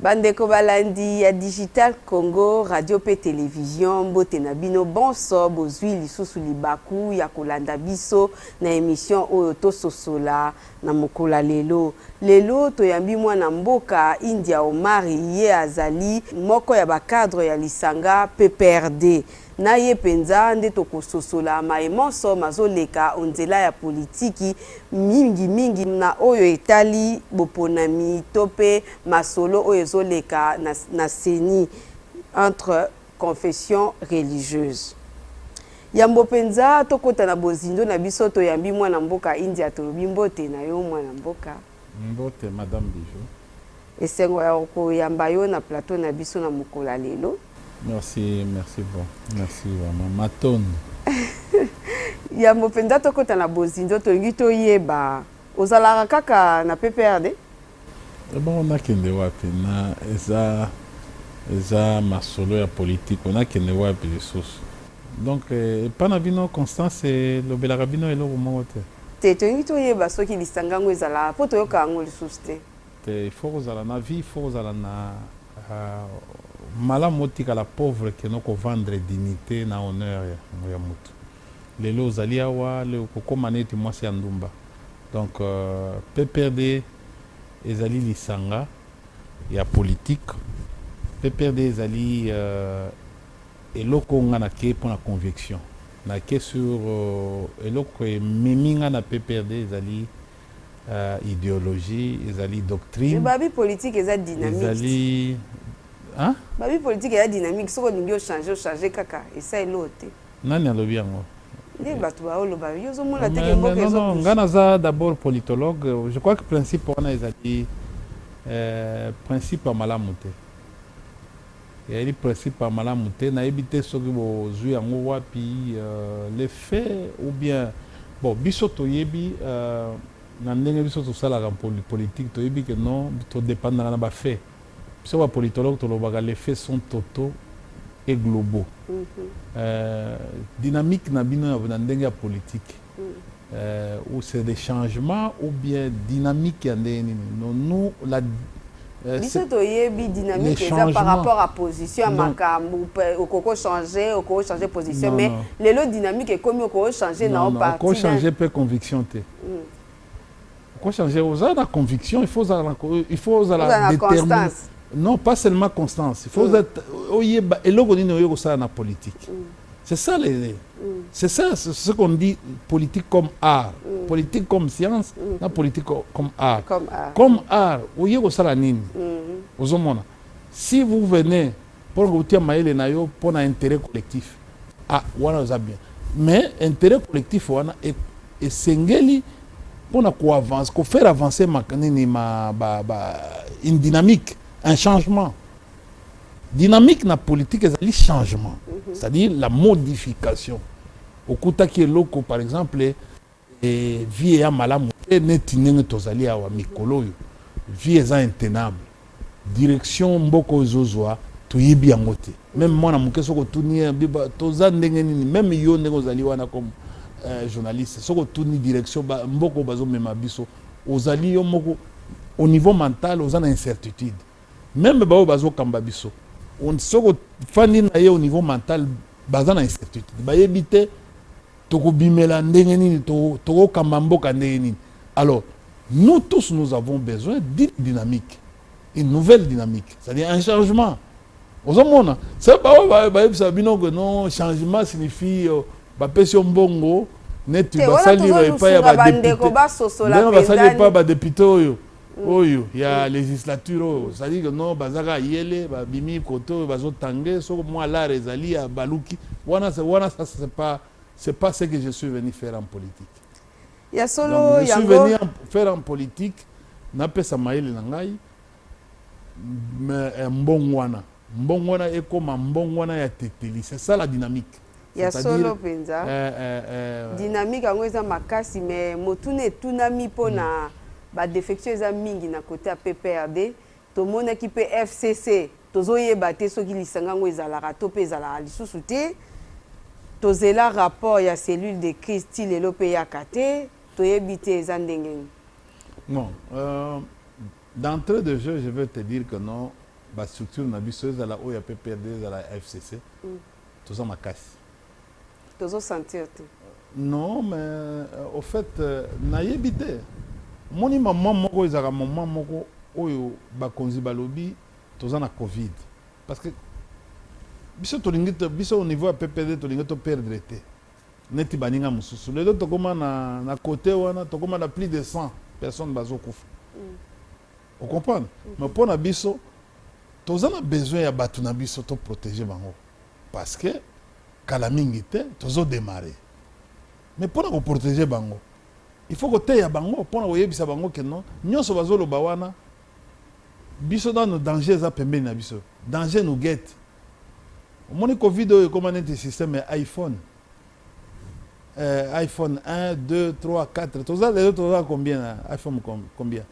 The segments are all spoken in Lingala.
Bandeko balandi ya Digital Congo, radio pe télévision, mbote na bino bonso, bozwi lisusu libaku ya kolanda biso na émission oyo tososola na mokola lelo. Lelo toyambi mwana mboka India Omari ye azali moko ya bakadre ya lisanga PPRD. Na ye penza nde tokososola maemonso mazoleka onzela ya politiki mingi na oyo etali boponami tope masolo oyo ezoleka na seni entre confession religieuse. Yambo penza tokota na bozindo na biso toyambi mwana mboka India tolobi mbote na yo mwana mboka. Mbote Madame Bijou. Esengo ya koyamba yo na plateau na biso na mokola lelo. Merci bon. Merci vraiment. Matone. Yambo penza tokota na bozindo tolingi toyeba ozalaka kaka na PPRD? Bon, on a kende wapi na eza masolo ya politique, on a kende wapi lisusu. Donc pana bino Constance lobelaka bino eloko moko te. Tolingi toyeba soki lisanga ngo ezala po toyoka ngo lisusu te. Il faut kozala na vie, il faut kozala na malamu otika la pauvre ke noko vendre dignité na honneur ya mutu. Lelo ozali awa le kokoma neti mwasi ya ndumba. Donc PPRD ezali lisanga ya politique. PPRD ezali eloko nga na ke pour la conviction. Na ke sur eloko meminga na PPRD ezali idéologie, ezali doctrine. Babi politique eza dynamique. Ezali hein? Babi politique eza dynamique, soko ningi changer kaka esa elote. Nani alobi yango? Ndi batu ba olo babi yozo mona teke mboka ezo. Non, ngana za d'abord politologue, je crois que principe wana ezali principe ya malamu te. Ezali principe ya malamu te na ebite soki bozwi yango wapi les faits ou bien bon biso toyebi na ndenge biso tosalaka politique toyebi que non to dépendre na ba fait. Biso ba politologue tolobaka les faits sont totaux et globaux. Dynamique na bino na ndenge ya politique. Ou c'est des changements ou bien dynamique ya ndenge non nous la biso toyebi dynamique eza par rapport à position makambo okoko changer position non, mais lelo dynamique ekomi okoko changer na parti okoko changer pe conviction te. Okoko changer aux la conviction, il faut la déterminer. Non, pas seulement constance. Il faut eloko nini oyo ça na politique. C'est ça c'est ça ce qu'on dit politique comme art, politique comme science, na politique comme art. Comme art, oyo ça la nini. Ozomona. Si vous venez pour goûter maïle na yo pour un intérêt collectif. Ah, wana za bien. Mais intérêt collectif wana et sengeli pour faire avancer une dynamique, un changement. Dynamique na politique ezali changement, c'est-à-dire la modification. Okuta ki loko par exemple vie ya malamu neti ndenge tozali awa mikolo yo. Vie eza intenable. Direction mboko ezozwa toyebi yango te. Même mwana muke soko tuni biba toza ndenge nini même yo ndenge ozali wana comme journaliste soko tuni direction mboko bazo mema biso ozali yo moko au niveau mental ozana incertitude. Même bao bazo kamba biso on soko fandi na ye au niveau mental bazana incertitude bayebi te tokobimela ndenge nini tokokamba mboka ndenge nini. Alors nous tous nous avons besoin d'une dynamique, une nouvelle dynamique, c'est-à-dire un changement. Ozomona c'est pas sabino que non changement signifie bapesio mbongo neti basali pas ya ba député basali pas ba député oyo ya législature c'est-à-dire que non bazaka yele ba bimi koto bazotangé soko moi la rezali ya baluki wana ça c'est pas ce que je suis venu faire en politique. Ya solo je suis venu faire en politique na pesa maile na ngai mbongwana ekoma mbongwana ya teteli, c'est ça la dynamique. Ya solo penza dynamique yango eza makasi mais motune tunami pona ba défection eza mingi na côté ya PPRD to mona ki pe FCC tozoyeba te soki lisanga ngo ezalaka to pe ezalaka lisusu te tozela rapport ya cellule de crise ti lelo pe ya kate toyebi te eza ndenge. Non, d'entrée de jeu je veux te dire que non ba structure na biso ezala oyo ya PPRD ezala FCC toza makasi tozo sentir te non mais au fait nayebi te moni maman moko ezaka maman moko oyo bakonzi balobi toza na covid parce que biso tolingi biso au niveau ya PPRD tolingi to perdre te neti baninga mosusu lelo tokoma na côté wana tokoma na plus de 100 personnes bazokufa on comprend mais pour na biso toza na besoin ya bato na biso to protéger bango parce que kala mingi te tozo démarrer mais pour na protéger bango il faut que teya bango pour na oyebisa bango que non nyonso bazoloba wana biso dans nos dangers za pembeni na biso danger nous guette omoni covid oyo ekoma neti système ya iPhone iPhone 1, 2, 3, 4 toza lelo toza combien iPhone combien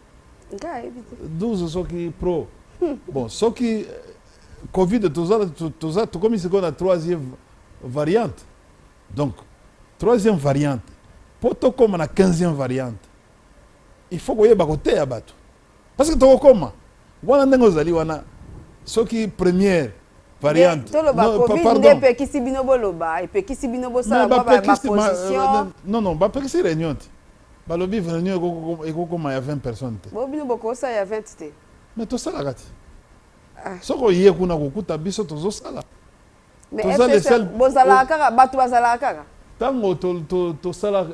12 soki pro bon soki covid toza tokomi sikoyo na troisième variante donc troisième variante po tokoma na 15e variante il faut koyeba koteya bato parce que tokokoma wana ndenge ozali wana soki première variante epekisi bino boloba epekisi bino bosala baposition non bapekisi réunion te balobi réunion ekokoma ya 20 personnes te bo bino bokosala ya 20 te mais tosalaka te soko oye kuna kokuta biso tozosala bozalaka kaka bato bazalaka kaka ntango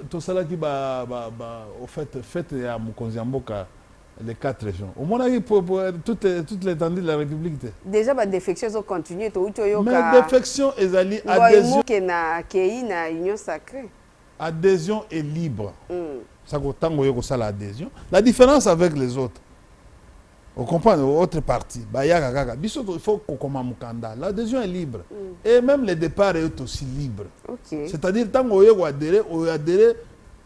tosalaki au fait fête ya mokonzi ya mboka les 4 régions. Au moins, pour toute l'étendue de la République. Déjà, la défection est continuée. Mais défection est alliée adhésion. Na union sacrée. Adhésion est libre. Ça ça l'adhésion. La différence avec les autres. On comprend l'autre partie. Il faut qu'on commence Mukanda. L'adhésion est libre. Et même le départ est aussi libre. Okay. C'est-à-dire, tant qu'on adhérer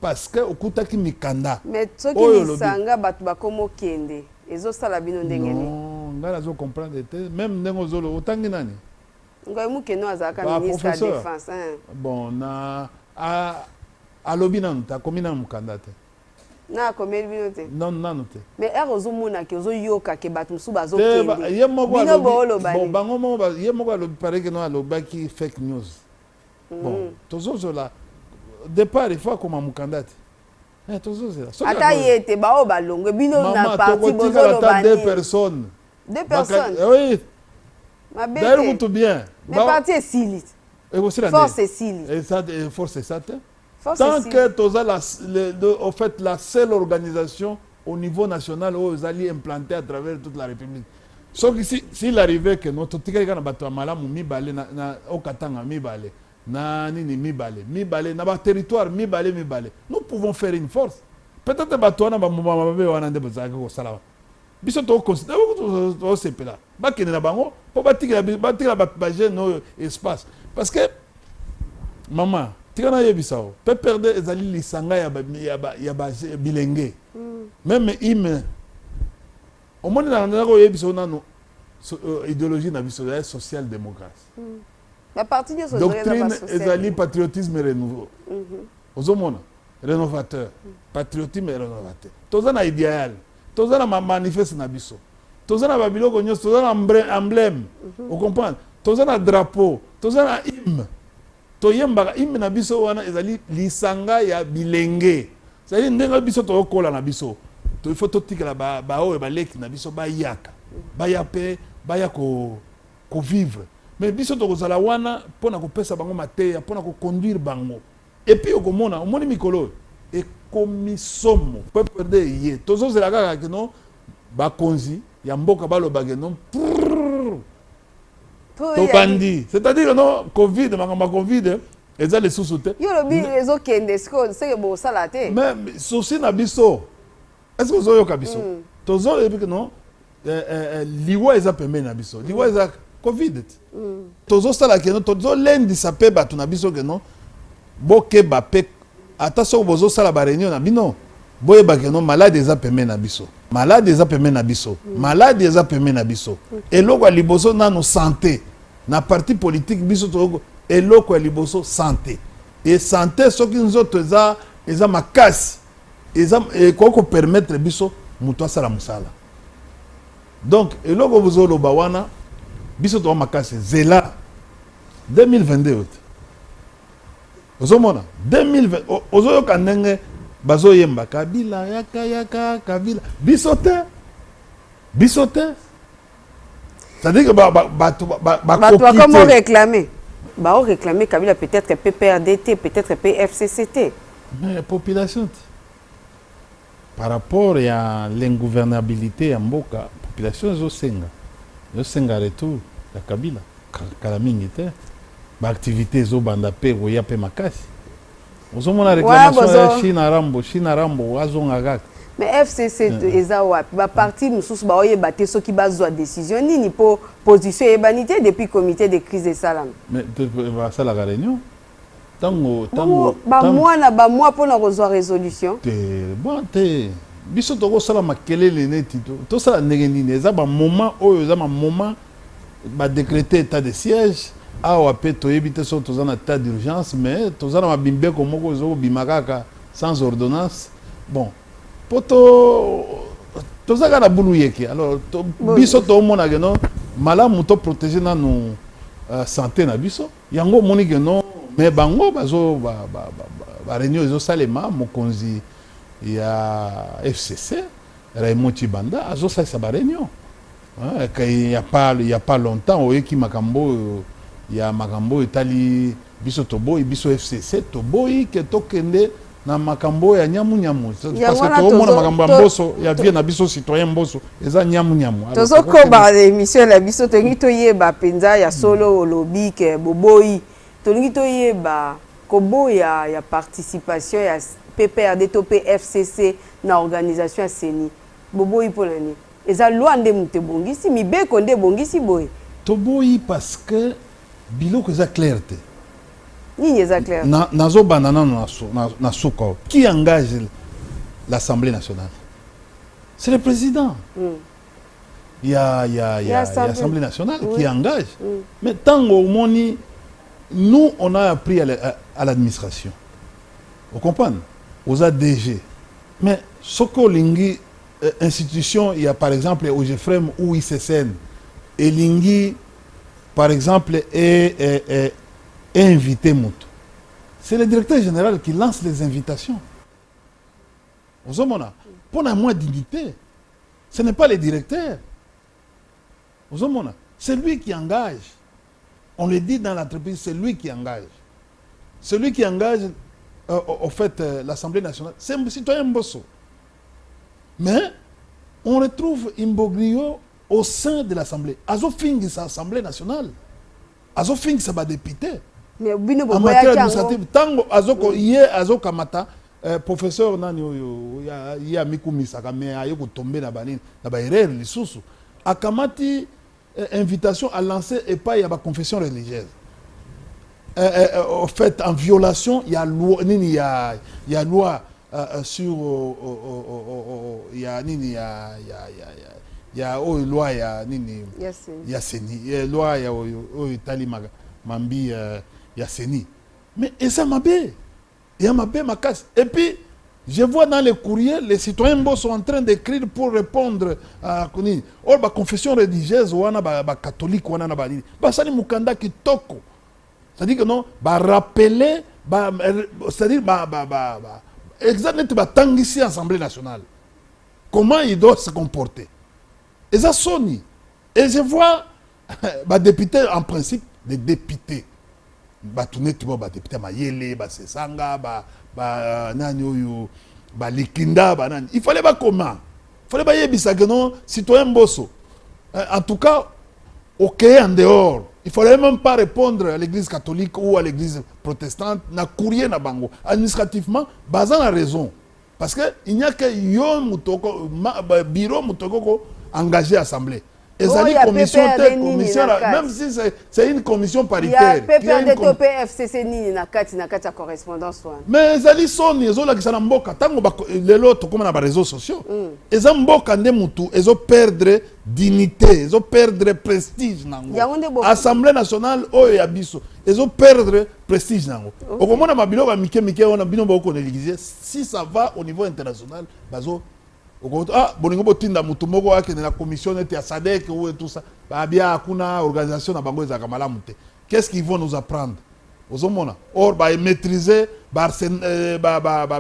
parce que okutaki mikanda mais soki misanga bato bakomo kende ezosala bino ndenge ni non nga nazo comprendre te même ndengo zolo otangi nani ngoy mukeno azaka ministre de la défense bon na alobi nanu ta komina mukanda te na komeli bino te non nanu te mais erozomona ke ozoyoka ke bato musu bazokende bino boloba bon bango mo ye moko alobi pare que no alobaki fake news bon tozozola départ il faut comme mukanda te ata yete bao balongo bino na parti bozolo bani deux personnes oui d'ailleurs tout bien mais parti est silite force est silite et ça force est ça tant que toza au fait la seule organisation au niveau national où ils allaient implanter à travers toute la République sauf que s'il arrivait que notre tika kana bato malamu mibale na okatanga mibale na nini mibale na ba territoire mibale nous pouvons faire une force peut-être bato na ba mabe wana nde bazaka ko sala biso to considérer to sepela ba kene na bango po batikela ba jeune espace parce que maman tika yebisa o peut perdre ezali lisanga ya ba bilenge même hymne au monde na ko yebisa nanu idéologie na biso ya social démocratie la partie de doctrine ezali patriotisme renouveau ozomona rénovateur patriotisme rénovateur toza na idéal toza na manifeste na biso toza na babiloko nyonso toza na emblème on comprend toza na drapeau toza na hymne toyembaka hymne na biso wana ezali lisanga ya bilenge c'est ndenge biso tokola na biso il faut totikela ba oyo baleki na biso bayaka bayape bayako ko vivre mais biso tokozala wana pona kopesa bango mateya pona ko conduire bango et puis okomona omoni mikolo ekomisomo peuple de ye tozozela kaka ke non bakonzi ya mboka balobake non tobandi c'est-à-dire non covid makamba covid eza lisusu te yo lobi ezokende seke bosala te mais souci na biso est-ce que ozoyoka biso tozoyebi ke non liwa eza pembeni na biso liwa eza covid tozosala ke non tozolendisa mpe bato na biso ke non bokeba mpe ata soki bozosala bareunion na bino boyeba ke non malade eza pembeni na biso malade eza pembeni na biso malade eza pembeni na biso eloko ya liboso nano santé na parti politique biso to eloko ya liboso santé et santé soki nzoto eza makasi eza ekoko permettre biso moto asala mosala Donc eloko bozolo bawana biso to makase zela 2022 ozomona 2020 ozoyo kanenge bazoyemba Kabila yaka Kabila bisote c'est-à-dire que comment réclamer réclamer Kabila peut-être PPRDT peut-être PFCCT mais population par rapport à l'ingouvernabilité en mboka population zo senga retour ya Kabila kala mingi te ba activité zo banda pe roya pe makasi ozomona réclamation ya China Rambo azonga kaka mais FCC eza wapi ba parti mususu ba oyeba te soki bazwa décision nini po position ebanité depuis comité de crise de salam mais va ça la réunion tango ba mois pour na kozwa résolution te biso toko sala makelele neti to sala ndenge nini eza ba moment oyo eza ma moment ba décréter état de siège awa pe toyebi te so toza na état d'urgence mais toza na mabimbeko moko zo bimakaka sans ordonnance bon poto toza kana bulu yeke alors biso to mona que non malamu to protéger na no santé na biso yango moni que non mais bango bazo ba réunion zo salema mokonzi ya FCC Raymond Chibanda azo sa réunion il y a pas longtemps oyeki makambo ya makambo etali biso toboyi biso FCC toboyi ke tokende na makambo ya nyamu parce que to mona makambo mboso ya vie na biso citoyen mboso eza nyamu tozo ko ba émission la biso tongi toyeba penza ya solo lobby ke boboyi tongi toyeba koboya ya participation ya PPRD to PFCC na organisation ya CENI boboyi polani eza loi nde mute bongisi mibeko nde bongisi boye toboyi parce que biloko eza clair te nini eza clair nazo banana na suka qui engage l'Assemblée nationale c'est le président il y a l'Assemblée nationale qui engage mais tant au moni nous on a appris à l'administration vous comprenez aux ADG mais soko lingi institution il y a par exemple OGFREM ou ICCN et lingi par exemple est invité Moutou. C'est le directeur général qui lance les invitations. Aux hommes, pour la moins dignité, ce n'est pas le directeur. Aux hommes, c'est lui qui engage. On le dit dans l'entreprise, c'est lui qui engage. Celui qui engage, au fait, l'Assemblée nationale, c'est un citoyen Mbosso. Mais on retrouve Imbogrio au sein de l'Assemblée. Azofing, c'est l'Assemblée nationale. Azofing, c'est ma député. Mais en matière administrative, tango azoko yé azoka mata professeur nani oyo ya mikumi saka mais ayoko tomber na banini na ba erreur lisusu akamati invitation à lancer et pas il y a ba confession religieuse en fait en violation il y a loi nini il y a loi sur il y a nini il y a loi ya nini ya CENI loi ya oyo tali mambi ya CENI mais et ça m'a bé il y a ma bé ma casse et puis je vois dans les courriers les citoyens sont en train d'écrire pour répondre à la confession religieuse ou ba catholique ou na ba nini ba sali mukanda kitoko c'est-à-dire que non ba rappeler c'est-à-dire exactement ba tangisi Assemblée nationale comment il doit se comporter et ça sonne et je vois ba député en principe des députés batuné tu ba député mayele ba sesanga ba nani oyo ba likinda ba nani il fallait comment il fallait yebisa que non citoyen Mbosso en tout cas OK en dehors il fallait même pas répondre à l'église catholique ou à l'église protestante na courrier na bango administrativement bazan a raison parce que il n'y a que yo mutoko bureau mutoko engagé assemblée. Et ça dit commission, même si c'est une commission paritaire. Il y a PPRD PFCC ni na kati correspondance. Mais ça dit son ils ont la qui sont mboka tango les autres comme na réseaux sociaux. Ils ont mboka ndemutu, ils ont perdre dignité, ils ont perdre prestige nango. Assemblée nationale oyo ya biso, ils ont perdre prestige nango. Au moment na mabilo ba mike on a bino ba ko négliger si ça va au niveau international bazo Ah, boningo botinda mutu moko ake na commission et ya SADC ou tout ça. Ba bien akuna organisation na bango ezaka malamu te. Qu'est-ce qu'ils vont nous apprendre? Ozomona. Or ba maîtriser ba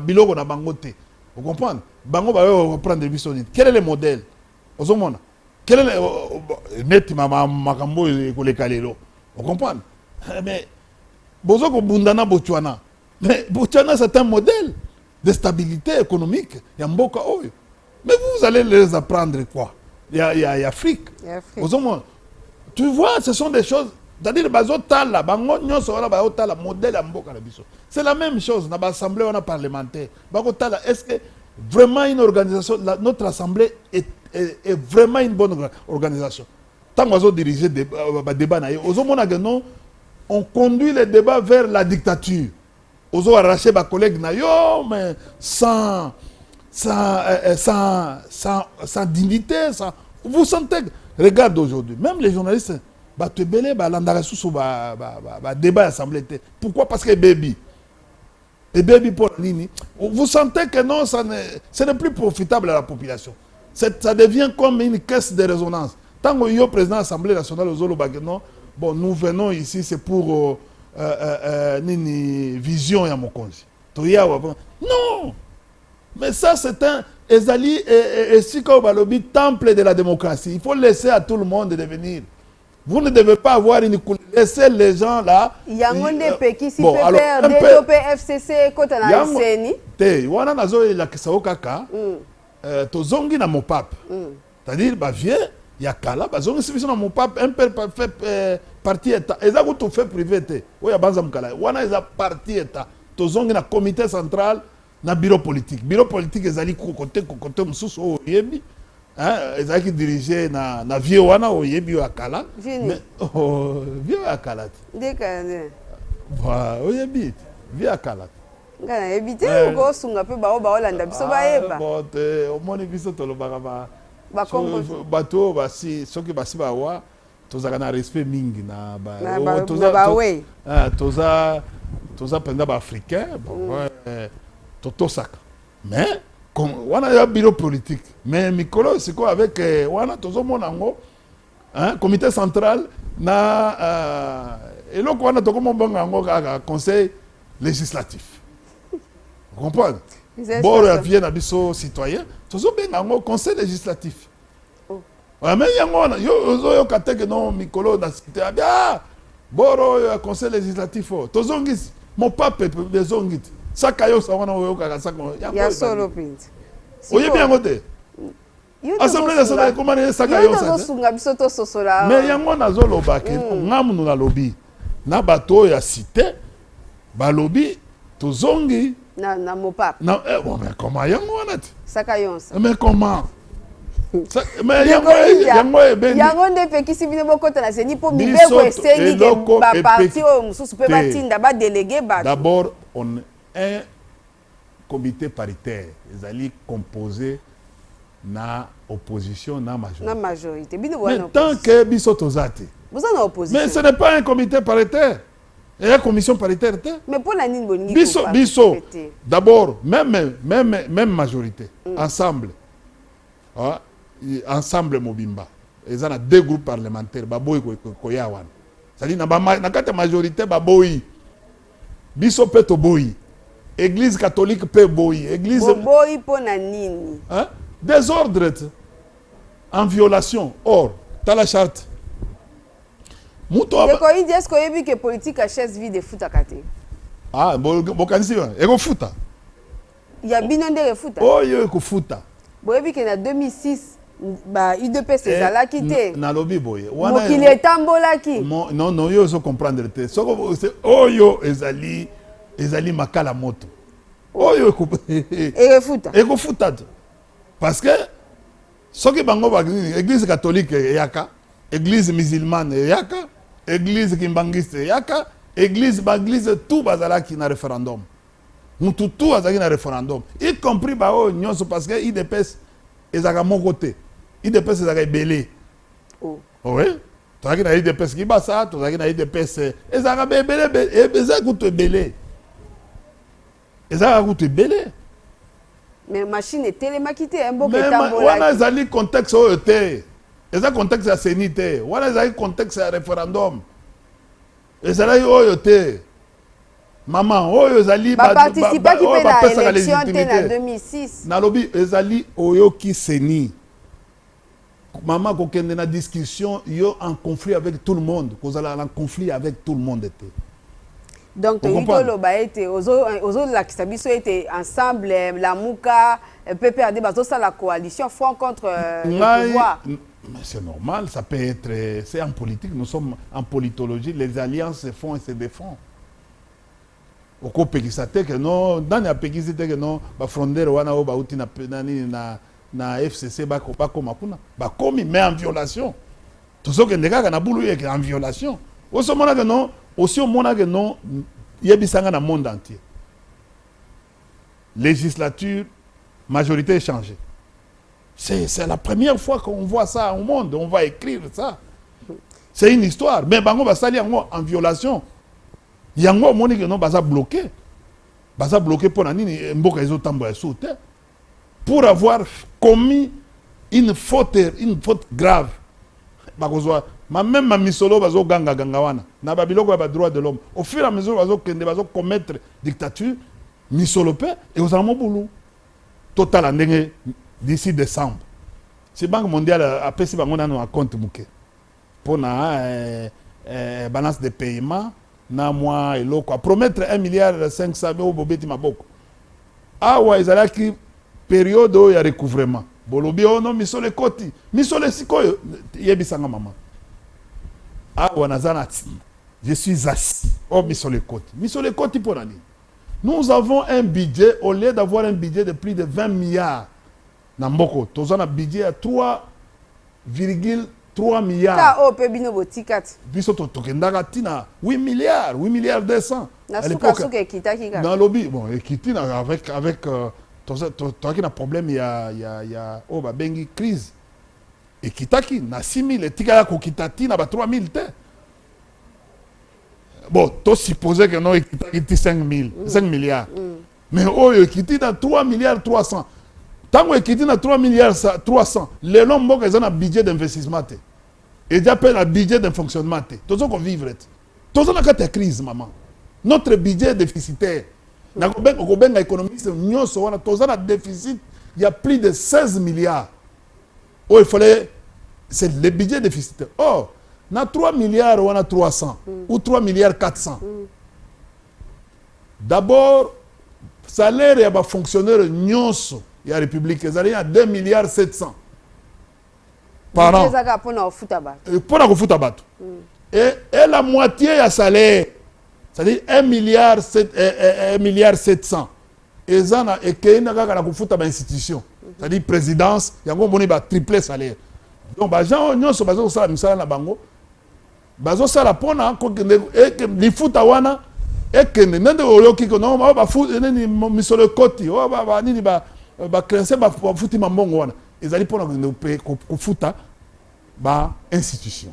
biloko na bango te. Vous comprenez? Bango ba reprendre biso nini. Quel est le modèle? Ozomona. Quel est le net makambo ko le kalelo. Vous comprenez? Mais bozo ko bundana Botswana. Mais Botswana c'est un modèle de stabilité économique. Ya mboka oyo. Mais vous allez les apprendre quoi? Il y a Afrique. Tu vois, ce sont des choses. C'est-à-dire, c'est la même chose dans l'Assemblée parlementaire. Est-ce que vraiment une organisation, notre Assemblée est vraiment une bonne organisation? Tant qu'on dirige des débats, on conduit les débats vers la dictature. On a arraché mes collègues, mais sans dignité, sans... Vous sentez, regarde aujourd'hui, même les journalistes, débat assemblée. Pourquoi? Parce que baby. Et baby pour Nini. Vous sentez que non, ce n'est plus profitable à la population. Ça devient comme une caisse de résonance. Tant que le président de l'Assemblée nationale, bon, nous venons ici, c'est pour Nini vision et Mokonzi. Non! Mais ça, c'est un Ezali et Siko Balobi, temple de la démocratie. Il faut laisser à tout le monde de venir. Vous ne devez pas avoir une couleur. Laissez les gens là. Il y a un pays qui s'y peut faire développer FCC quand on a une Te, wana nazo la kisaokaka. To zongi na mopap. C'est-à-dire, bah vieux, il y a kala, bah zongi si na mopap un peu fait parti état. Eza ko to fait privé te. Oya banza mkala. Wana eza parti état. To zongi na comité central. Na bureau politique ezali côté mususu o yebi hein ezali dirigé na vieux wana o yebi o akala mais vieux akala dekane wa o yebi vieux akala ngana yebi te ko sunga pe ba olanda biso ba yeba bon o moni biso to lo ba bato basi soki basi ba wa tozaka na respect mingi na ba toza penda ba africain bon Totosaka. Mais, comme on a un bureau politique, mais Mikolo, c'est quoi avec on a tous monango, hein, comité central, et là, on a tout le conseil législatif. Vous comprenez? Bon, il vient à biso citoyen, tous le conseil législatif. Mais il y a un non Mikolo dans cité ah boro conseil législatif tous mon pape des ongit Sakayo sawana oyoka sako ya solo pint. Oye bien ngote. Assemblée nationale comment est Sakayo ça? Sunga biso to sosola. Mais yango nazolo ba ke ngamu na lobby. Na bato ya cité ba lobby to zongi na mopap. Na mais comment yango wana? Sakayo. Mais comment? Mais yango ben yango nde pekisi bino bokota na seni po mibeko esengi ke ba parti o mususu pe batinda ba délégué ba. D'abord on un comité paritaire, ils allaient composer na opposition, na majorité. Na majorité. Mais tant que Bissotozate. Vous en opposition. Mais ce n'est pas un comité paritaire. Il y a une commission paritaire. Mais pour la ligne bonne. Bisso. D'abord, même majorité. Ensemble. Ah, ensemble Mobimba. Ils ont deux groupes parlementaires. Baboy Koyawan. C'est-à-dire, na kate majorité, Baboy. Bisso Peto Boy. Église catholique peut boy. Église. Boy pour la nini. Hein? Désordre. En violation. Or, dans la charte. Est-ce que vous que politique à chaise vide de foot à côté? Ah, bon, kanisi va. Et go foot. Il y a bien de foot. Oh, il y a go foot. Vous avez que en 2006, bah, IDP c'est ça là qui était. Na lobby boy. Moi qui est tambola qui. Non, yo so comprendre te. Oh yo ezali makala moto. Oh yo et foot. Et go foot. Parce que ce qui bango ba église catholique yaka, église musulmane yaka, église kimbangiste yaka, église tout bazala qui na référendum. Tout azaki na référendum. Y compris ba o nyonso parce que IDPS ezaka mon côté. IDPS ezaka belé. Oh. Oui. Tozaki na IDPS ki basa, tozaki na IDPS ezaka belé, ezaka kutu belé. Ezaka kutu belé. Mais machine est télémaquité, un beau mais wana ezali contexte oyo te. Eza contexte ya seni te. Wana ezali contexte ya référendum. Ezali oyo te. Maman, oyo ezali participa qui peut na élection en 2006. Nalobi ezali oyo ki seni. Maman kokende na discussion yo en conflit avec tout le monde, kozala en conflit avec tout le monde était. Donc toloba ete ozo la kisabiso était ensemble la Muka PPRD bazo ça la coalition front contre le pouvoir. C'est normal, ça peut être c'est en politique, nous sommes en politologie, les alliances se font et se défendent. Oko pekisate que non, dans ya pekisate que non, ba frondere wana o ba uti na FCC bako makuna bakomi mais en violation tout ce que ndeka na bulu est en violation aussi mona que non aussi mona que non yebisanga na monde entier législature majorité changée c'est la première fois qu'on voit ça au monde on va écrire ça c'est une histoire mais bango basali yango en violation yango moni que non baza bloqué pour nani mboka ezo tambola sauter pour avoir commis une faute grave. Même ma misolo bazo ganga wana na babiloko ba droit de l'homme. Au fur et à mesure bazo commettre dictature misolo pe et aux allons boulou total andenge d'ici décembre. Si Banque mondiale a pesi bango na no compte muke. Pour na balance de paiement na mois et loko promettre 1,5 milliard au bobeti maboko. Awa ezalaki période où il y a recouvrement. Bolobi ono misole koti. Misole sikoyo yebisanga maman. Ah wanazanati. Je suis assis. Oh misole koti. Misole koti pour l'année. Nous avons un budget au lieu d'avoir un budget de plus de 20 milliards. Namboko, tozana budget à 3,3 milliards. Ta o pe bino botikat. Biso tokendaka tina 8 milliards 200. Na suka kitaki ka. Dans lobby bon ekiti avec toi qui a un problème il y a oh bah bengi crise et kitaki na 6 000 et tika ko kitati na ba 3 000 te bon to supposer que non kitaki 5 milliards mais oh kiti na 3 milliards 300 tango ekiti na 3 milliards 300 les longs mboka ils ont un budget d'investissement te et d'appel un budget de fonctionnement te tous on vivre tous on a carte crise maman notre budget est déficitaire. Nakobenga économiste nyonso wana tozana déficit il y a plus de 16 milliards. Oh il fallait c'est le budget déficitaire. Oh na 3 milliards wana 300 ou 3 milliards 400. D'abord salaire ya ba fonctionnaire nyonso ya république ezali ya 2 milliards 700 par an. Pour na kofuta bato. Pour na kofuta bato. Et la moitié ya salaire c'est-à-dire 1 milliard 700. Et ça, et qu'il y a une institution. C'est-à-dire présidence, il y a un triplé salaire. Donc, les gens ont ça la bango. Bazo ça la pona et que les foot awana et que nende oloki ko non ba foot neni misolo koti o ba nini ba clencher ba foot mambongo wana. Ils allaient pona ko futa ba institution.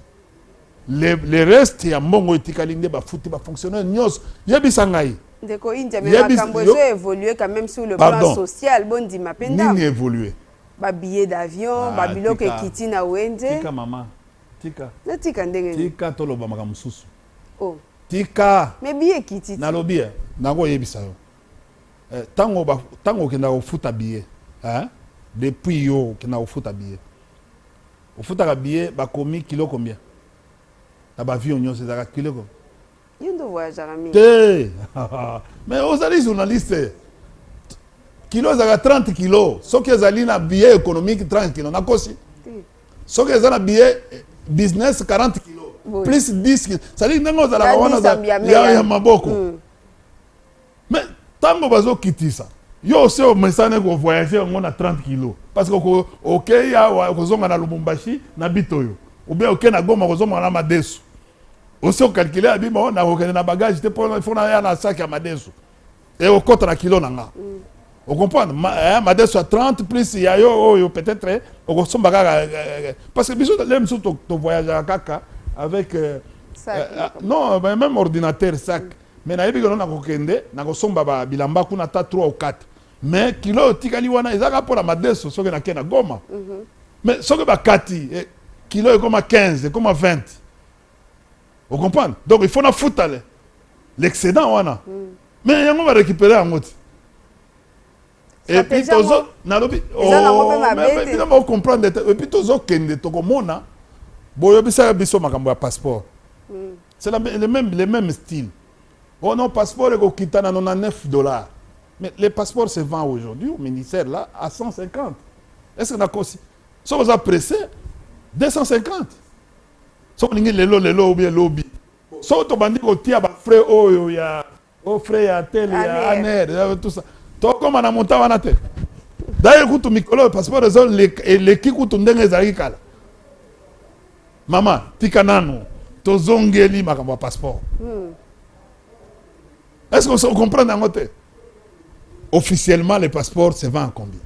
Les restes ya mbongo etikalinde ba futi ba fonctionnaire nyos yebisangai ndeko india mais makambo zo évoluer quand même sur le plan social bondi mapenda nini évoluer ba billet d'avion ba biloko ekiti na wende tika mama tika na tika ndenge tika toloba maka mususu oh tika mais billet ekiti na lobi nango yebisa yo tango kenda ofuta billet hein depuis yo kenda ofuta billet ofuta billet ba komi kilo combien la avion nyonso ezaka kilo ko yondo voyage à mi mais aux allez journalistes kilo ezaka 30 kilos soki ezali na billet économique 30 kilos na kosi soki ezali na billet business 40 kilos plus 10 kilos ça dit ndenge ozala wana ya maboko mais tango bazokitisa yo aussi omesane ko voyager ngo na 30 kilos parce que OK ya kozonga na Lubumbashi na Bitoyo ou bien OK na Goma kozonga na Madesu aussi on calculer abima na okene na bagage te pour il faut na ya na sac ya Madesu et au contre na kilo nanga on comprend Madesu à 30 plus il y a yo peut-être au somba parce que biso l'aime surtout ton voyage à kaka avec non même ordinateur sac mais na yebi que na kokende na kosomba ba bilamba kuna ta 3 ou 4 mais kilo tikali wana ezaka pour la madeso soki na kena goma mais soki bakati kilo est comme à 15 comme à 20 vous comprenez donc il faut na futa l'excédent wana mais yango va récupérer en ti et puis tozo na lobi mais évidemment comprendre et puis tozo kende to komona boyo bisa biso makambo ya passeport c'est le même style oh non passeport est kokita na 99 $. Mais les passeports se vendent aujourd'hui au ministère là à 150. Est-ce que nous sommes pressés 250. So ningi lelo ou bien lobby. So to bandi ko tia ba frais oyo ya o frais ya tel ya aner tout ça. To comme na monta wana te. D'ailleurs kutu mikolo passeport les ki kutu ndenge ezali kala. Mama tika nanu to zongeli makambo passeport. Est-ce qu'on comprend dans côté? Officiellement, les passeports se vendent combien?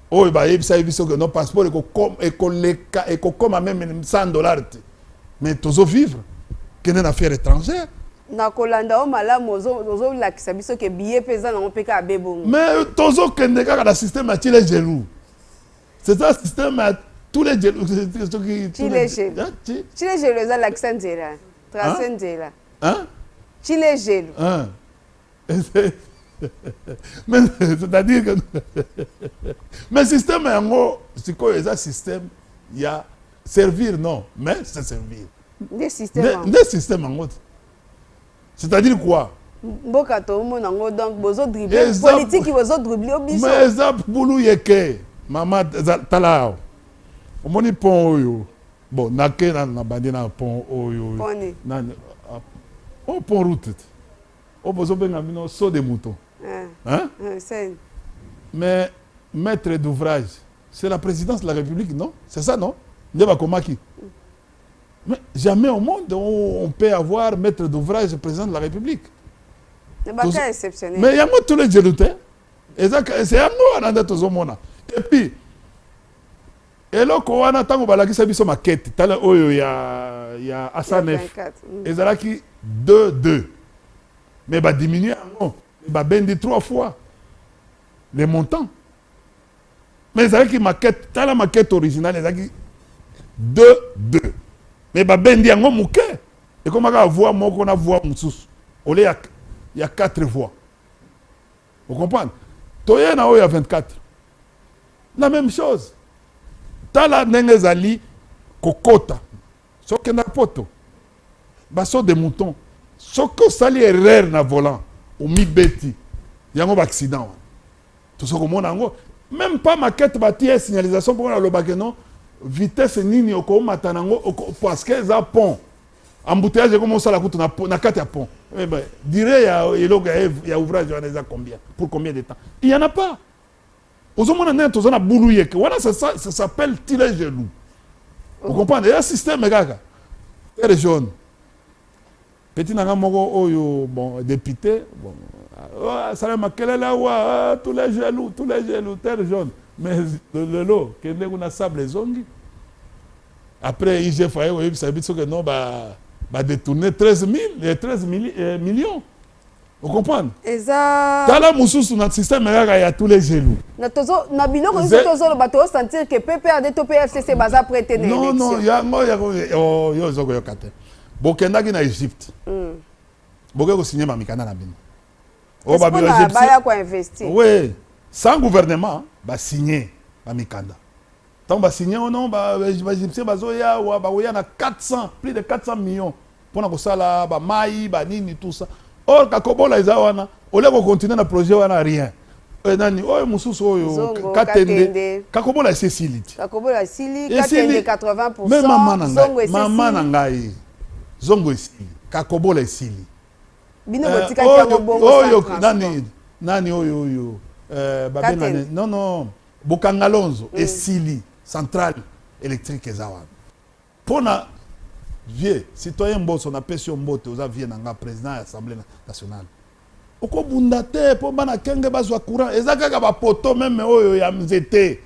Oh, bah, il s'agit que nos passeports est comme même $100. Mais tous vivre, quelle est une affaire étrangère? Na kolanda o malamu ozo la kisabiso ke billet pesant na opeka abebo. Mais tous kende ka la système a les jaloux. C'est ça système à tous les jaloux. Chile jaloux za la kisandela. Trasendela. Hein? Chile jaloux. Hein? Mais c'est-à-dire que mais système est en c'est quoi ça système il y a servir non mais c'est servir des systèmes en gros c'est-à-dire quoi mboka to mona ngo donc bozo dribbler politique bozo dribbler obiso mais ça boulou yeke mama talao omoni pont oyo bon nake na bandi na pont oyo na on pont route on bozo benga mino saut de mouton. Hein? Mais maître d'ouvrage, c'est la présidence de la République, non? C'est ça, non? Mais jamais au monde on peut avoir maître d'ouvrage et président de la République. C'est exceptionnel. Mais il y a tous les jeloutés. C'est un mot. Et puis, et là, quand on a tant que maquette, il y a Asanef. Et là, 2-2. Mais va diminuer va bender 3 fois les montants. Mais c'est qui maquette, t'as la maquette originale, c'est 2-2. Mais va bender en mouké. Et comme on a voix, moi qu'on a voix moussous. Il y a 4 voix. Vous comprenez? Toye na il y a 24. La même chose. T'as la nengezali kokota. Soke na poto. Basso de moutons. Soko sali erreur na volant au mi beti yango accident tout ce que mon ango même pas maquette bâtie signalisation pour la lobakeno vitesse nini oko matanango parce que ça pont embouteillage comme ça la coûte na carte à pont eh ben dirait il y a ouvrage on a combien pour combien de temps il y en a pas aux hommes on a tous on a boulouye que voilà ça s'appelle tirer genou vous comprenez il y a un système gaga les jaunes. Petit nanga moko oyo bon député bon ça m'a quel là tous les jaloux terre jaune mais le lot que ne on sable zongi après IGF oui ça veut dire que non va détourner 13 millions vous comprenez exact dans la mususu notre système il y a tous les jaloux na tozo na biloko tozo le bateau sentir que PPRD to PFCC baza prêter non non yo zoko yo kate bokendaki na Égypte boke ko signer mamikana na bino o ba bilo Égypte ba ya ko investir oui sans gouvernement ba signer mamikanda tant ba signer non ba Égyptien bazoya wa ba na 400 plus de 400 millions pour na ko sala ba mai ba nini tout ça or kakobola izawana ole ko continuer na projet wana rien nani oyo mususu oyo katende kakobola sili kakobola sili katende 80% mama na ngai zongo esili kakobola esili bino botika tango bongo oyo nani oyo babena non Bokangalonzo esili centrale électrique ezawa pona vieux citoyen mboso na pesio mbote oza vie nanga président de l'Assemblée nationale oko bundate po bana kenge bazwa courant ezaka ba poto même oyo ya mzete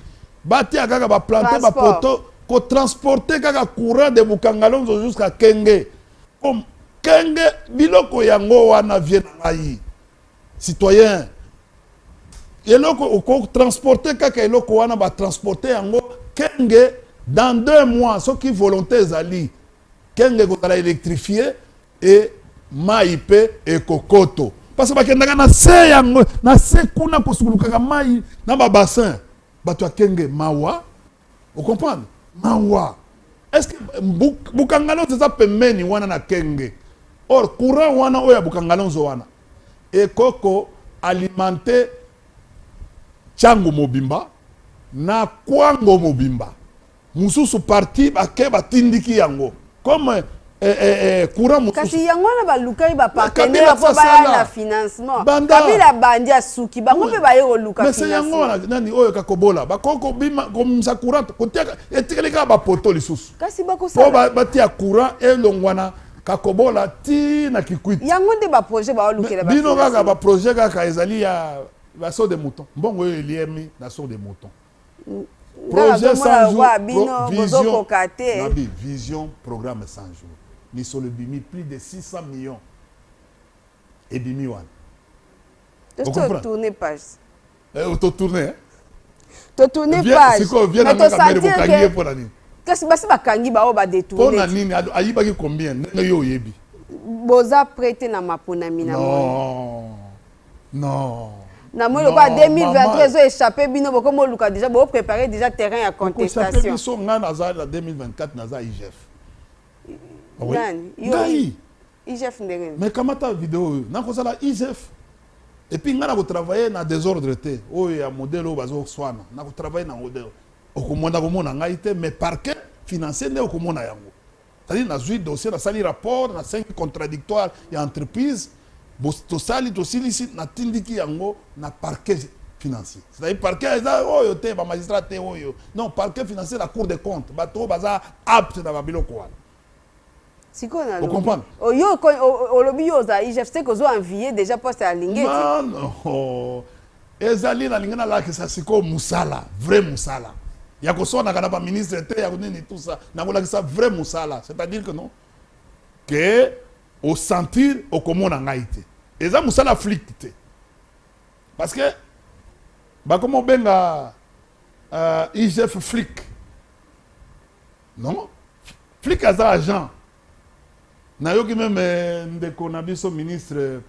bati akaka ba planter ba poto ko transporter kaka courant de Bokangalonzo jusqu'à Kenge comme Kenge biloko yango wana vie na ngai citoyen eloko oko transporter kaka eloko wana ba transporter yango kenge dans 2 mois soki volonté ezali kenge kozala électrifié et mai pe ekokoto parce que bakendaka na se yango na se kuna kosulukaka mai na ba bassin bato ya kenge mawa vous comprenez mawa est-ce que bukangalonzo eza pembeni wana na kenge or courant wana oyo ya bukangalonzo wana ekoko alimenter Tchango mobimba na kwango mobimba mususu parti bake batindiki yango comme courant mususu kasi yango na balukai ba partenaire po ba na financement kabila bandi asuki bango pe ba yero luka financement mais c'est yango nani oyo kakobola bakoko bima komisa courant kotiaka etikeleka ba poto lisusu kasi bakosala po batia courant elongwana kakobola ti na kikwiti yango nde ba projet ba lukela ba bino kaka ba projet kaka ezali ya la saut des moutons. Bon, oui, il est mis la saut des moutons. Projet 100 jours. Vision, programme 100 jours. Nous sommes plus de 600 millions. Et bimi wan. Vous comprenez page. Vous tournez. Tu tournes page. C'est quoi vient dans la caméra pour gagner pour l'année. Qu'est-ce que c'est kangi ba oba détourner. Pour l'année, ayiba ki combien? Yo yebi. Boza prêté na mapona mina. Non. Non. Na moi le quoi 2023 ont échappé bino boko mo luka déjà bo préparer déjà terrain à contestation. Ils sont en 2024 naza IGF. Oui. Ngai. IGF ndenge. Mais comment ta vidéo na ko sala IGF. Et puis ngana ko travailler na désordre té. O ya modèle o bazo swana. Na ko travailler na modèle. Okomonda ko mona ngai té mais parquet financier ne okomona yango. C'est-à-dire na zui dossier na sali rapport na 5 contradictoires ya entreprise. Tosali ici na tindiki yango na parquet financier. C'est-à-dire parquet eza oyo te ba magistrat te oyo. Non, parquet financier la cour des comptes. Bato baza apte na babilo kwa. Sikona. Vous comprenez? Oyo olobi yo za IGF c'est que zo envier déjà poste à Lingeti. Non, non. Ezali na lingana la que ça siko musala, vrai musala. Ya ko sona kana ba ministre te ya nini tout ça. Na ko la que ça vrai musala. C'est-à-dire que non que au sentir au komona ngaite. Et ça musala flic te. Parce que ba comme benga IGF flic. Non? Flic as agent. Na yoki même ndeko na biso ministre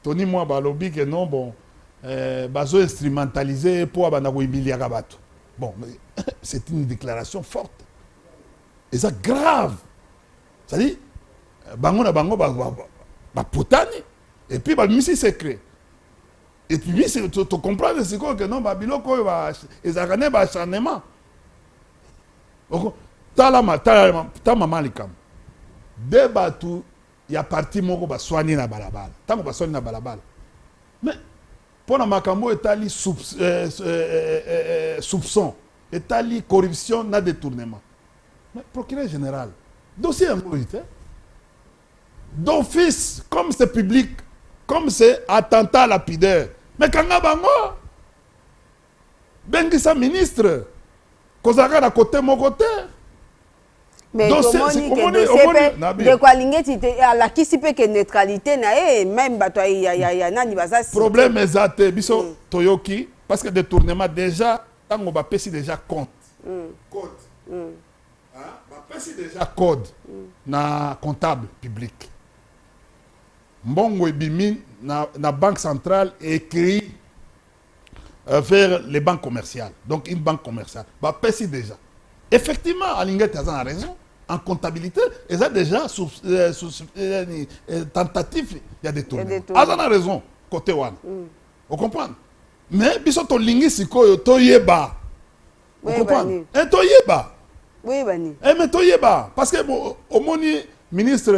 Tony Moi balobi que non bon bazo instrumentaliser pour abanda ko imbiliaka bato. Bon, c'est une déclaration forte. Et ça grave. C'est-à-dire bango na bango ba potani et puis ba misi secret. Et puis c'est tu comprends c'est quoi que non ba biloko ba ezakane ba acharnement. Ta maman likam. De batu ya parti moko ba soigner na balabala. Tango ba soigner na balabala. Mais pour na makambo etali soupçon, etali corruption na détournement. Mais procureur général, dossier en vérité. D'office, comme c'est public, comme c'est attentat lapidaire. Mais quand on a bango, Bengisa ministre, kozaka na côté mon côté. Mais comment de quoi Lingeti à la qui sipe que neutralité na même bato ya nani baza problème ezate biso toyoki parce que détournement déjà tango ba pesi déjà compte. Code. Hein? Ba pesi déjà code na comptable public. Mbongo ebimi na banque centrale écrit vers les banques commerciales. Donc une banque commerciale. Bah pesi déjà. Effectivement, Alingeti a raison. En comptabilité, ils ont déjà tentative, il y a des tours. Ils ont raison, côté one. Vous comprenez? Mais, biso to lingi siko to yeba. Vous comprenez? Et to yeba. Oui, bani. Mais to yeba. Parce que, au moni, ministre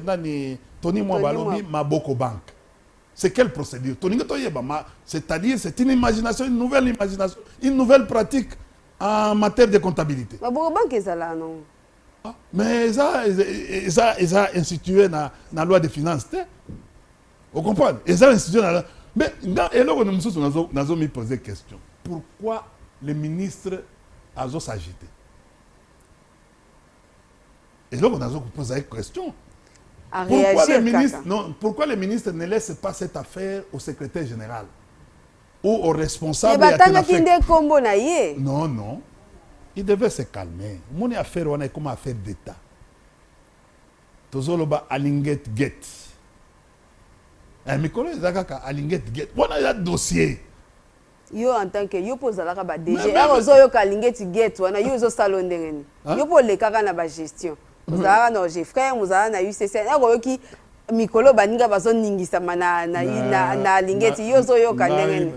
Nani, Tony Mwabalobi, Maboko Bank. C'est quelle procédure? Tony to yeba. C'est-à-dire, c'est une imagination, une nouvelle imagination, une nouvelle pratique en matière de comptabilité. Maboko Bank est là, non? Mais ça institué dans la loi des finances. Vous comprenez? Et ça institué dans la... Mais et là, nous avons mis poser question. Pourquoi les ministres ont s'agité? Et là, nous avons posé une question. à Pourquoi réagir. les ministres, non, pourquoi les ministres ne laissent pas cette affaire au secrétaire général ou au responsable? Non, non. Il devait se calmer. Mon affaire, on est comme affaire d'État. Tozoloba alinget get. Mais quand les agaka alinget get, on a un dossier. Yo en tant que yo pose la ba DG, ozo yo kalingeti get wana yo zo salon ndengeni. Yo po le kaka na ba gestion. Muzala na Jeffrey, muzala na UCC. Yo ki mikolo baninga bazo ningisa na lingeti yo zo yo kalengeni.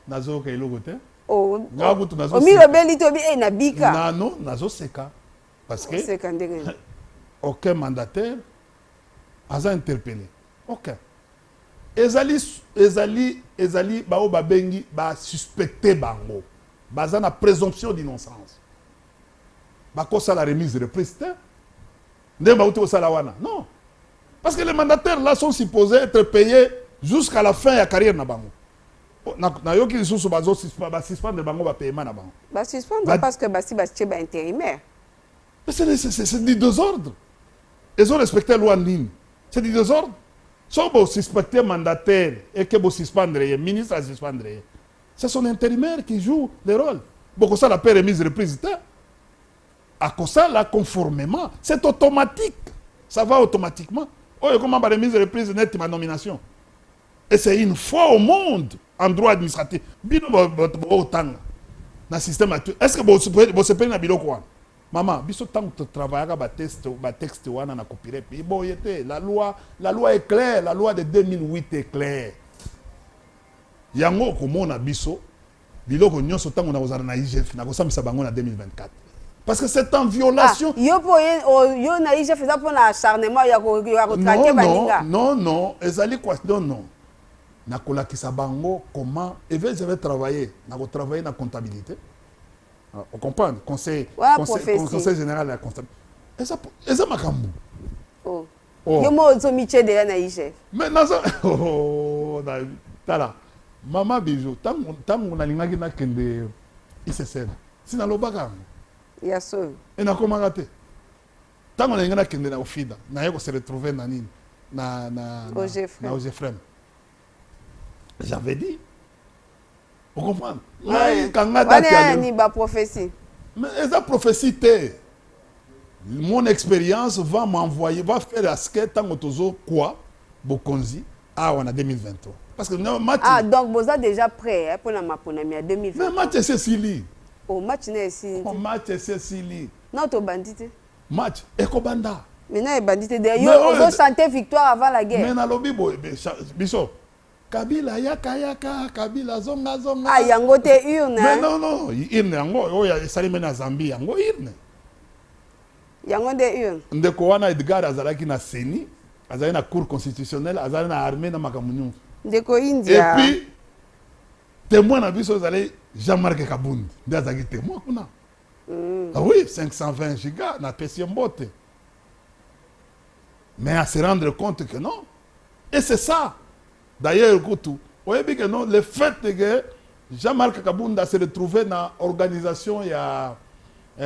Nazo ka iloko te. Oh. Omi robeli to bi na bika. Non, nazo seka parce que seka ndengeni. Aucun mandataire a interpellé. OK. Ezali bao babengi ba suspecté bango. Baza na présomption d'innocence. Bakosa la remise de reprise. Ndemba uti osala wana. Non. Parce que les mandataires là sont supposés être payés jusqu'à la fin de la carrière na bango. Na yoki lisusu bazo suspendre bango ba paiement na bango. Ba suspendre parce que basi ba intérimaire. C'est du désordre. Ils ont respecté la loi en ligne. C'est du désordre. Si vous suspectez mandataire et que vous suspendrez, le ministre a suspendré, c'est son intérimaire qui joue le rôle. Beaucoup ça la paix remise reprise. À cause ça, là, conformément, c'est automatique. Ça va automatiquement. Oh, comment la remise reprise net ma nomination. Et c'est une fois au monde en droit administratif. Bino autant dans le système actuel. Est-ce que vous se prenez à bilo quoi? Maman, biso tant que travailler ba texte wana na copyright puis bon yete la loi est claire, la loi de 2008 est claire. Yango komona biso biloko nyonso tango na kozana na IGF na kosamisa bango na 2024. Parce que c'est en violation. Yo na IGF ça pour l'acharnement ya ko traquer baninga. Non, ezali quoi? Non. Na kolakisa bango comment et je vais travailler, na ko travailler na comptabilité. On comprend, conseil général de la comptabilité. Et ça m'a cambo. Oh. Yo mo zo miche de na IGF. Mais naza tala. Maman bijou, tant on a lingaki na kende ICCN. Sina lobaka. Ya so. Et na comment rater. Tant on a lingaki na kende na ofida, na yeko se retrouver na nini na OGFREM. J'avais dit. Vous comprenez? Mais prophétie. Mais esa prophétie mon expérience va m'envoyer, va faire à ce que tant que quoi, Bokonzi, en 2023. Parce que match. Ah, donc vous êtes déjà prêt pour la maponami à 2023. Mais match c'est Sili. Oh, match n'est Sili. Oh, match c'est Sili. Non, tu bandite. Match, Ekobanda. Mais non, bandite. D'ailleurs, on chanter victoire avant la guerre. Mais dans le Biso. Kabila yaka Kabila zonga. Ah yango te urne. Mais non, urne yango oya salime na Zambie yango urne. Yango de urne. Ndeko wana Edgar azalaki na Seni, azali na cour constitutionnelle, azali na armée na makamunyu. Ndeko India. Et puis témoin na biso azali Jean-Marc Kabundi, ndazaki témoin kuna. Ah oui, 520 gigas na pesi mbote. Mais à se rendre compte que non. Et c'est ça. D'ailleurs, écoute, vous voyez que non, le fait que Jean-Marc Kabunda s'est retrouvé dans l'organisation, il y a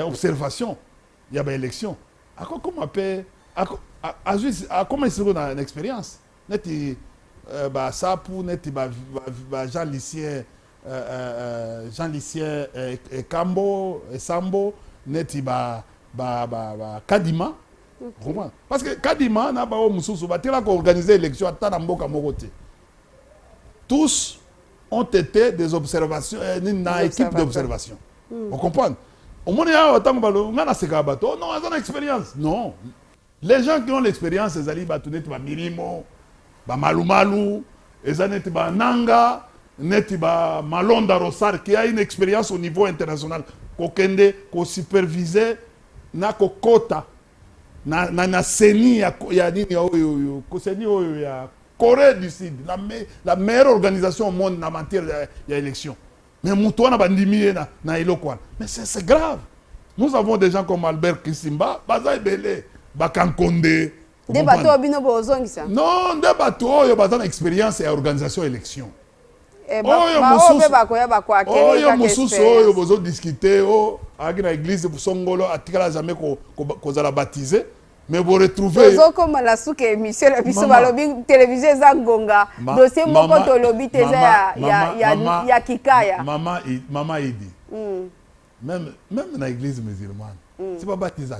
observation, il y a une élection. Comment on peut, comment il se trouve dans l'expérience? Neti Sapou, neti Jean Lucien Kambo, Sambo, neti Kadima. Parce que Kadima n'a pas organisé l'élection à Tanamboka Morote. Tous ont été des observations, une équipe d'observation. Vous comprenez? Au moins, on a une expérience. Non. Les gens qui ont l'expérience, ils allaient battre Mirimo, Malumalu, ils allaient Nanga, Malonda Rossar, qui a une expérience au niveau international. Kokende, ko supervisé, na kokota, na Seni, ya nini yo, Seni ya Corée du Sud, la meilleure organisation au monde en matière d'élection. Mais Moutouana bandimi na Ilokwan. Mais c'est grave. Nous avons des gens comme Albert Kisimba, Bazaï Belé, Bakankonde. Des bateaux bino bozongi ça. Non, des bateaux yo bazana expérience et organisation élection. Oyo mususu oyo bozo discuter o aki na église Songolo atikala jamais ko zala baptisé. mais vous retrouvez comme la souke émission la biso balobi télévision za ngonga dossier moko to lobi teza ya kikaya maman Idi même dans l'église musulmane c'est pas baptisé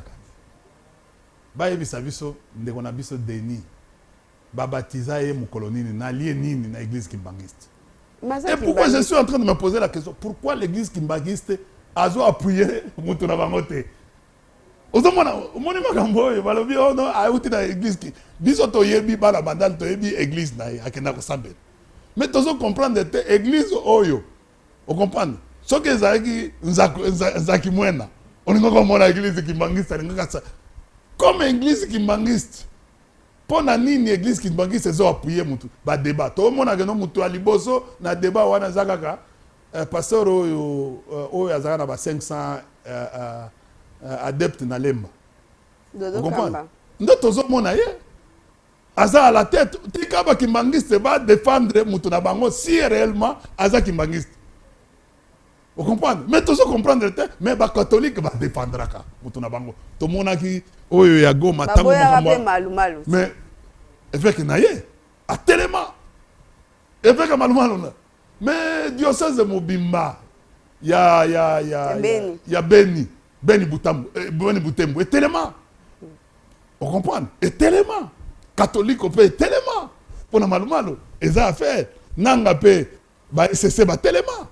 ba yebisa biso ndeko na biso Denis ba baptiser ye mukolonini na lié nini na église kimbangiste. Et pourquoi je suis en train de me poser la question, pourquoi l'église kimbangiste a appuyé mutu na bangote? Ozomona omoni makambo oyo balobi ono auti na église ki biso to yebi bana bandal to yebi église na akenda ko sambela. Mais tozo comprendre te église oyo. On comprendre? Ce que ezaki nzaki mwena. Oningo komona église kimbangiste ngaka sa. Comme église kimbangiste. Pona nini église kimbangiste ezo appuyer mutu ba débat. To mona ke no mutu aliboso na débat wana zakaka pasteur oyo azaka na ba 500 adepte na lemba. Vous comprenez? Nous tous mona ye. Aza à la tête, tikaba kimbangiste va défendre mutuna bango si réellement aza kimbangiste. Vous comprenez? Mais tous comprendre te, mais ba catholique va défendre ka mutuna bango. To mona ki oyo ya goma tango malu. Mais avec naye a tellement. Avec malu. Mais diocèse de Mobimba ya Beni Butembo, et tellement. On comprend? Et tellement. Catholique, on peut tellement. Pour la malumalo. Et ça a fait. Nanga peut. C'est tellement.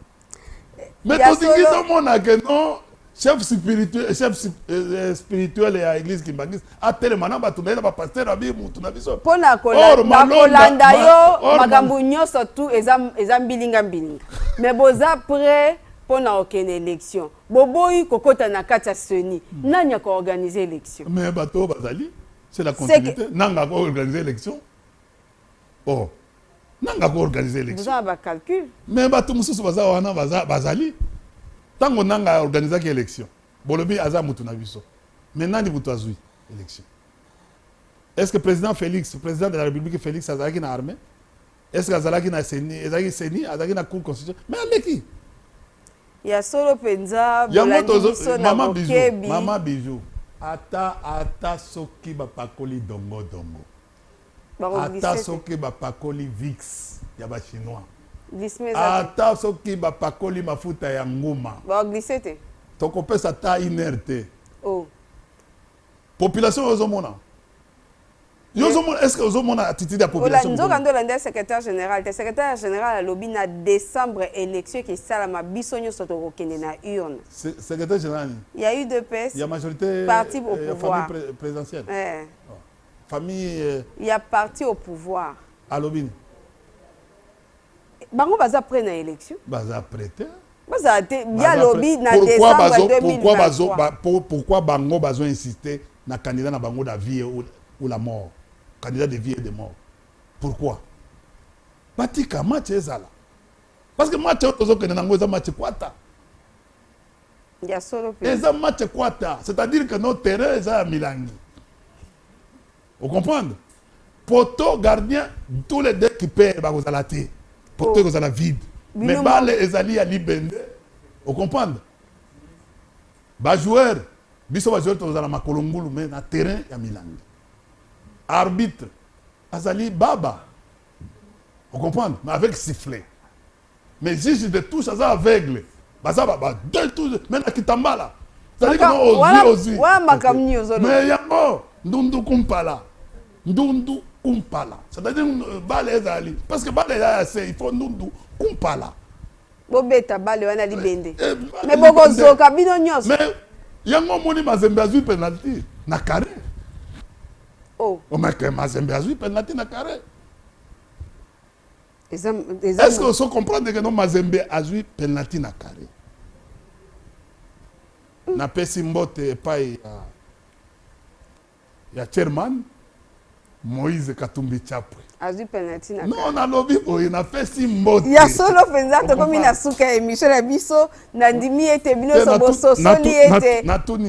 Mais tout le monde a que non. Chef spirituel et à l'église qui m'agisse. A tellement. N'a pas tout le monde. Pasteur Abi Moutunabiso. Pour la Kolanda yo. Magambo nyoso tout. Ezam bilinga. Mais boza après. Pendant aucune élection. Boboyi kokota na kati ya seni. Nani a organiser l'élection? Mais bateau bazali, c'est la continuité. Nanga ko organiser l'élection. Oh. Nanga ko organiser l'élection. Vous avez un calcul. Mais bateau mususu wana bazali. Tango nanga organiser l'élection. Bolobi aza mutu na biso. Mais nani mutu azui élection. Est-ce que le président Félix, le président de la République Félix azalaki na armée? Est-ce que azalaki na seni, azalaki na cour constitutionnelle? Mais aleki. Il y a solo penza maman bijou ata soki bapakoli dongo ata soki bapakoli vix ya ba chinois ata soki bapakoli mafuta ya nguma ba glisser te tokopesa ta inerte oh population ozomona est-ce que ozomona attitude de la population? Le secrétaire général a lobby na décembre élection qui salama bisonyo soto kende na urne. Secrétaire général. Il y a eu deux PS. Il y a majorité parti au pouvoir. Famille présidentielle. Oh. Famille il y a parti au pouvoir. À lobby. Bango baza prêt na élection. Baza prêt. Baza te ya lobby na décembre 2023. Pourquoi bango bazo insister na candidat na bango da vie ou la mort? Candidat de vie et de mort. Pourquoi? Batika match ezala. Parce que match ozo que nango eza match kwata. Il y a solo eza match kwata, c'est-à-dire que notre terrain eza milangi. Vous comprenez? Poto gardien tous les deux qui perdent ba kozala te. Poto kozala vide. Mais balle ezali ya libende. Vous comprenez? Ba joueur, biso ba joueur tozala makolongulu mais na terrain ya milangi. Arbitre, azali baba. Vous comprenez? Mais avec sifflet. Mais juge de touche, ça aveugle. Baza baba, deux touches, mais na kitambala. C'est-à-dire que non, ozi. Mais yango, ndundu kumpala. Ndundu kumpala. C'est-à-dire bale ezali. Parce que bale ezali, il faut ndundu kumpala. Bobeta bale wana libende. Mais boko zoka bino nyos. Mais yango moni mazembe azui penalty na carré. Oh. Mais que Mazembe a joué penalty na carré. Est-ce que vous comprenez que non Mazembe a joué penalty na carré? Na pesi mbote pa ya chairman Moïse Katumbi Chapwe. A joué penalty na carré. Non, na lobby boy na pesi mbote. Il y a solo penza to comme na suka émission na biso na ndimi ete bino soboso soli ete.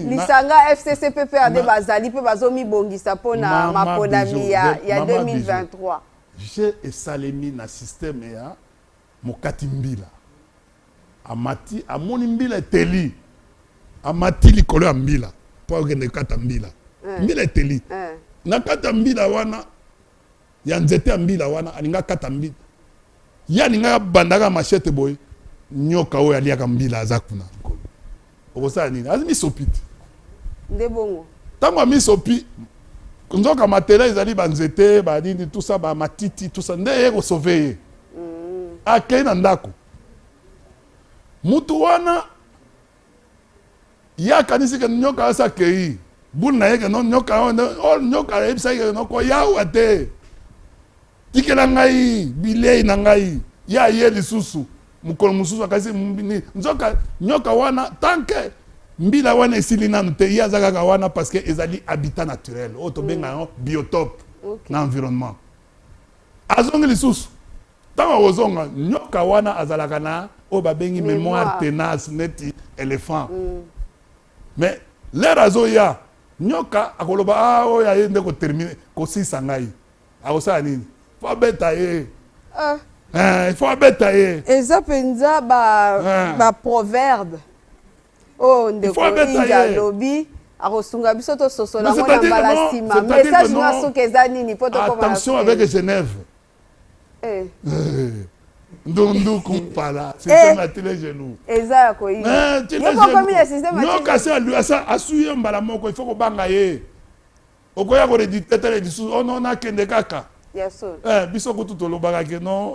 Lisanga FCCPP ade bazali pe bazomi bongisa pona mapodami ya 2023. J'ai esalemi na système ya mokati mbila. Amati amoni mbila teli. Amati likolo ya mbila. Po okende kata mbila. mbila eteli na kata mbila wana ya nzete ya mbila wana alinga kata mbila ya ninga bandaka machete boy nyoka oyo aliaka mbila aza kuna okosala nini azi misopiti nde bongo ntango amisopi nzoka matela ezali banzete banini tout ça bamatiti tout ça nde ye kosauve ye akei na ndako mutu wana ye akanisi ke nyoka asa akei bule na ye ke no nyoka ayebisaki ke noko yawa te tikela ngai bilei na ngai ye aye lisusu mokolo mosusu akasi nzoka nyoka wana tanke mbila wana esili nanu te ye aza kaka wana parce que ezali habitat naturel oyo tobenga yango biotope na environnement azongi lisusu ntango akozonga nyoka wana azalaka na oyo babengi mémoire tenace neti éléphant mais lere azoya nyoka akoloba oyo aye nde kotermine kosisa ngai akosala nini fo abeta ye fo abeta ye eza mpenza baproverbe oyo ndeko inja alobi akosunga biso tososola ngo na mbala nsima message no soki eza nini po tokoma attention avec Genève ndundu kumpala système atile genou eza ya koyina yokokomi na système nyoka asa asuye mbala moko il faut kobanga ye okoya koreditete lisusu ono nakende kaka biso kutu tolobaka ke non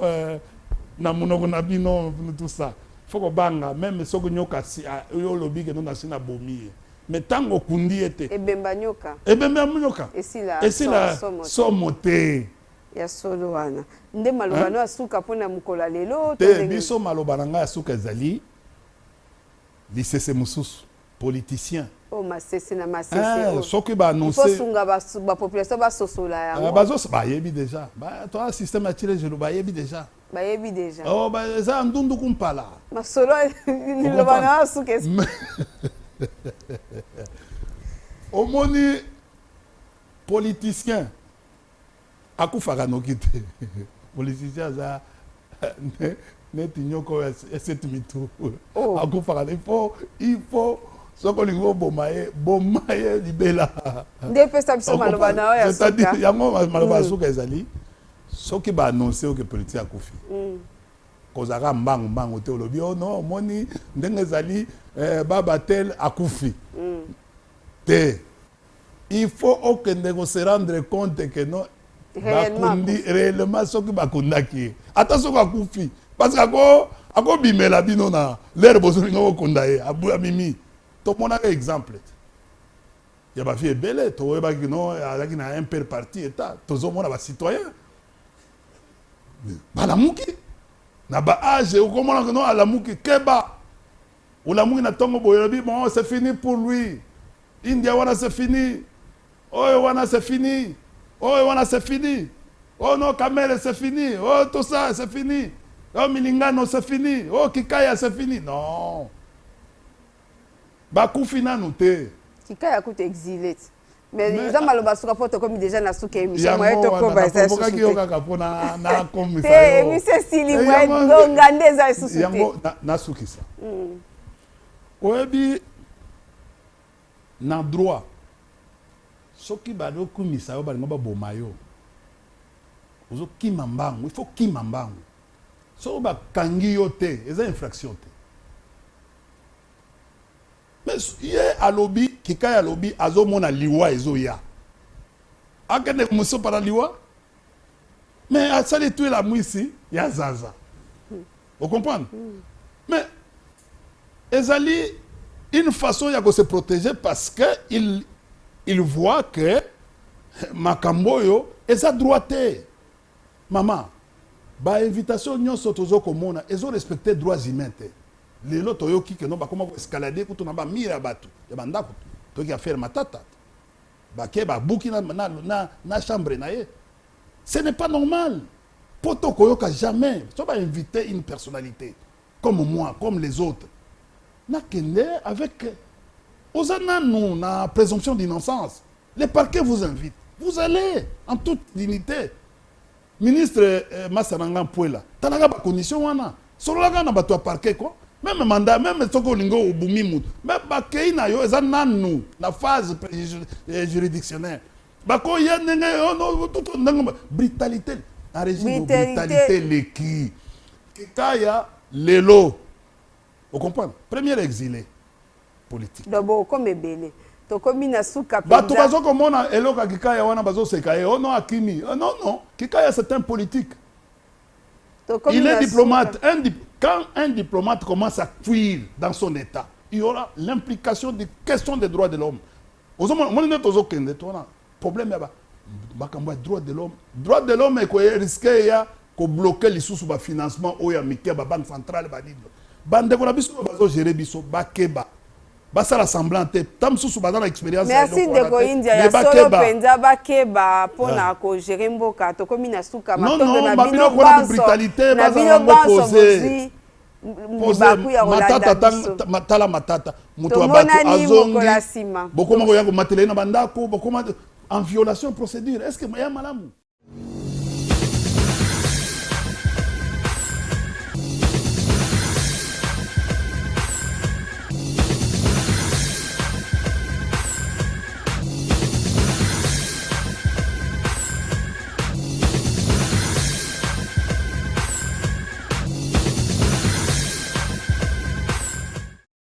na monoko na bino tout ça faut kobanga même soki nyoka oyo olobi ke non asi na bomi ye mais ntango okundi ye te ebemba nyoka esila somo te ya solo wana nde maloba no asuka mpona mokolo lelo te biso maloba na ngai asuka ezali lisese mosusu politicien masese na masese soki baannonce sunga bapopulation basosola yango bayebi déjà toa système atile gelo bayebi déjà eza ndundu kumpala masolo liloba na asuka omoni politicien akufaka noki te politicien aza neti nyoko oyo eseti mitu akufaka il faut soko olingi oboma ye libela nde epesa biso maloba na oyo ya suka c'est-à-dire yango maloba ya suka ezali soki baannonce oyo ke politique akufi kozaka mbangu te olobi no omoni ndenge ezali baba tel akufi te il faut okende kose rendre compte que non bakundi réellement soki bakundaki ye ata soki akufi parce que akobimela bino na lere bozolinga kokunda ye amimi tomonaka exemple ya bafille ebele toyebaki no azalaki na un père parti eta tozomona bacitoyen balamuki na baage okomonaka no alamuki keba olamuki na ntongo boyebi bon c'est fini pour lui india wana c'est fini oyo wana c'est fini oyo wana c'est fini oh non kamele c'est fini oh tout ça c'est fini oh milingano c'est fini oh kikaya c'est fini non bakufi nanu te kikaya kutu exilé mais eza maloba suka po tokomi déjà na suka émission moye tokoba eza susu te yokaka mpona nakomisa te émission esili moye ngonga nde eza esusu te yango nasukisa oyebi na droit soki bazokumisa yo balingo baboma yo ozokima mbangu il faut kima mbangu soki bakangi yo te eza infraction te mais ye alobi kikaya alobi azomona liwa ezoya akende moso para liwa mais asali tu la mwisi ya zaza vous comprenez mais ezali une façon ya se protéger parce que il voit que makambo yo eza droit te maman ba invitation nyonso tozo komona ezo respecter droits humains te lelo toyoki ke no bakoma escalader kutu na ba mira batu ya bandako toki affaire matata bake ba buki na chambre na ye ce n'est pas normal poto koyoka jamais so ba inviter une personnalité comme moi comme les autres na kende avec osana nous na présomption d'innocence les parquets vous invitent vous allez en toute dignité ministre Massananga Mpuela tanaka ba condition wana sololaka na bato ya parquet quoi même mandat même soko lingo obumi mutu mais bakei na yo eza nanu na phase juridictionnelle bako ya ndenge ono tout ndenge brutalité en régime de brutalité leki kikaya lelo vous comprenez premier exilé politique d'abord comme ebele to komi na suka bato bazo komona eloka kikaya wana bazo seka ono akimi non kikaya c'est un politique. Il est diplomate. Quand un diplomate commence à fuir dans son état, il y aura l'implication des questions des droits de l'homme. Problème est droit de l'homme. Droit de l'homme est risqué de bloquer les sous financement au banque centrale. Bande ko na biso bazo gérer biso bakeba. Basa rassemblante tam sous dans l'expérience. Merci de ko India ya solo penza bakeba pona ko gérer mboka to komi na suka matondo na bino ko brutalité baza poser matala matata muto abatu azongi bokoma ko yango matele na bandako bokoma en violation procédure est-ce que ya malamu